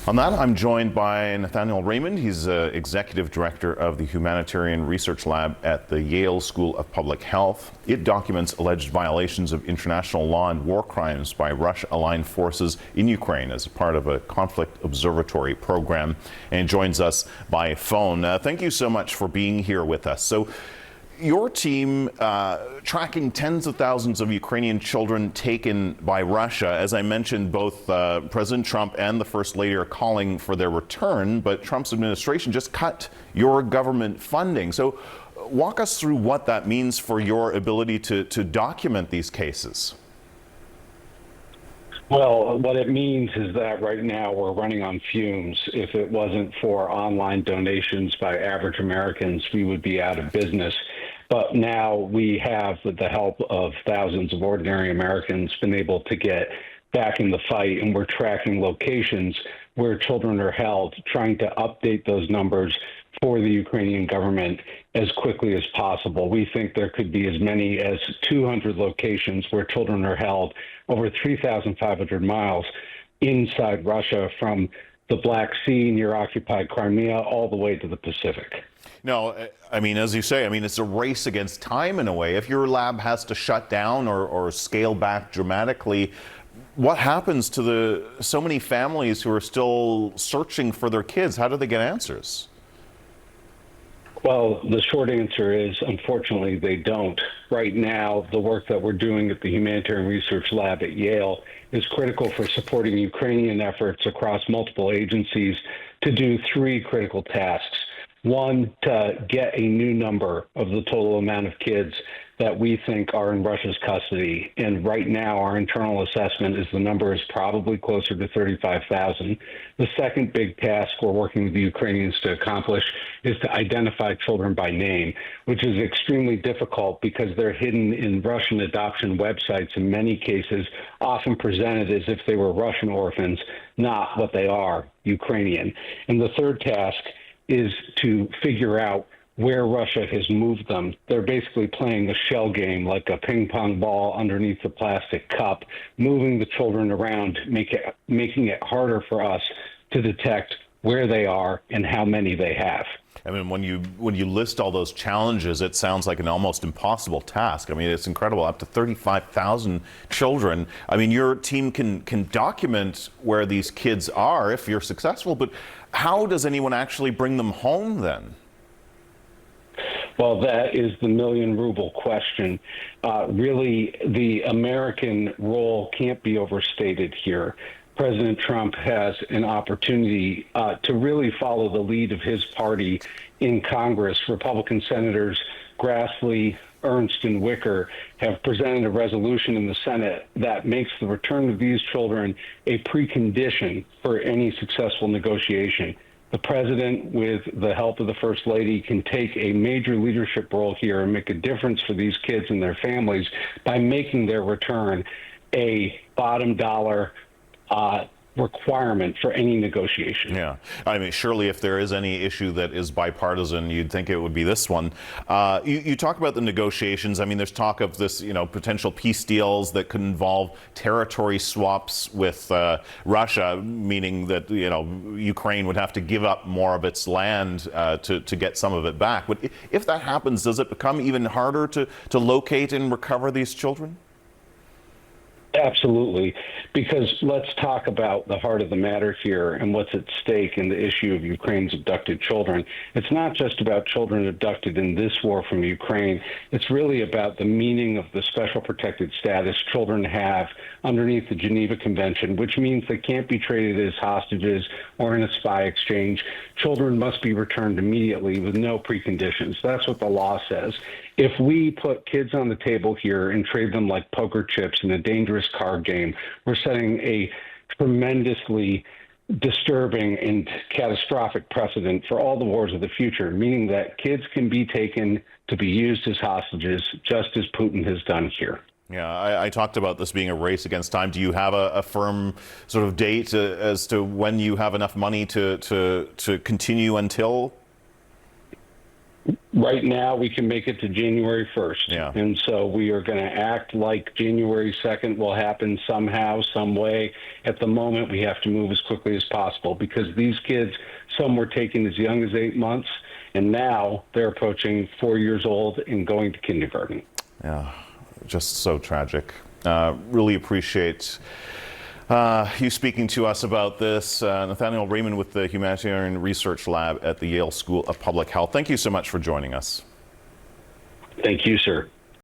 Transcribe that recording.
On that, I'm joined by Nathaniel Raymond. He's Executive Director of the Humanitarian Research Lab at the Yale School of Public Health. It documents alleged violations of international law and war crimes by Russia-aligned forces in Ukraine as a part of a conflict observatory program, and joins us by phone. Thank you so much for being here with us. So, your team tracking tens of thousands of Ukrainian children taken by Russia. As I mentioned, both President Trump and the First Lady are calling for their return, but Trump's administration just cut your government funding. So walk us through what that means for your ability to document these cases. Well, what it means is that right now we're running on fumes. If it wasn't for online donations by average Americans, we would be out of business. But now we have, with the help of thousands of ordinary Americans, been able to get back in the fight, and we're tracking locations where children are held, trying to update those numbers for the Ukrainian government as quickly as possible. We think there could be as many as 200 locations where children are held over 3,500 miles inside Russia, from the Black Sea near occupied Crimea all the way to the Pacific. No, I mean, as you say, I mean, it's a race against time in a way. If your lab has to shut down or scale back dramatically, what happens to so many families who are still searching for their kids? How do they get answers? Well, the short answer is, unfortunately, they don't. Right now, the work that we're doing at the Humanitarian Research Lab at Yale is critical for supporting Ukrainian efforts across multiple agencies to do three critical tasks. One, to get a new number of the total amount of kids that we think are in Russia's custody. And right now, our internal assessment is the number is probably closer to 35,000. The second big task we're working with the Ukrainians to accomplish is to identify children by name, which is extremely difficult because they're hidden in Russian adoption websites in many cases, often presented as if they were Russian orphans, not what they are, Ukrainian. And the third task is to figure out where Russia has moved them. They're basically playing a shell game, like a ping pong ball underneath a plastic cup, moving the children around, making it harder for us to detect where they are and how many they have. I mean, when you list all those challenges, it sounds like an almost impossible task. I mean, it's incredible. Up to 35,000 children. I mean, your team can document where these kids are if you're successful, but how does anyone actually bring them home then? Well, that is the million-ruble question. Really, the American role can't be overstated here. President Trump has an opportunity to really follow the lead of his party in Congress. Republican Senators Grassley, Ernst, and Wicker have presented a resolution in the Senate that makes the return of these children a precondition for any successful negotiation. The president, with the help of the First Lady, can take a major leadership role here and make a difference for these kids and their families by making their return a bottom dollar requirement for any negotiation. Yeah, I mean, surely if there is any issue that is bipartisan, you'd think it would be this one. You talk about the negotiations. I mean, there's talk of this, potential peace deals that could involve territory swaps with Russia, meaning that, Ukraine would have to give up more of its land to get some of it back. But if that happens, does it become even harder to locate and recover these children? Absolutely, because let's talk about the heart of the matter here and what's at stake in the issue of Ukraine's abducted children. It's not just about children abducted in this war from Ukraine. It's really about the meaning of the special protected status children have underneath the Geneva Convention, which means they can't be traded as hostages or in a spy exchange. Children must be returned immediately with no preconditions. That's what the law says. If we put kids on the table here and trade them like poker chips in a dangerous card game, we're setting a tremendously disturbing and catastrophic precedent for all the wars of the future, meaning that kids can be taken to be used as hostages, just as Putin has done here. Yeah, I talked about this being a race against time. Do you have a firm sort of date as to when you have enough money to continue until? Right now, we can make it to January 1st. Yeah. And so we are going to act like January 2nd will happen somehow, some way. At the moment, we have to move as quickly as possible because these kids, some were taken as young as 8 months, and now they're approaching 4 years old and going to kindergarten. Yeah, just so tragic. Really appreciate you speaking to us about this. Nathaniel Raymond with the Humanitarian Research Lab at the Yale School of Public Health. Thank you so much for joining us. Thank you, sir.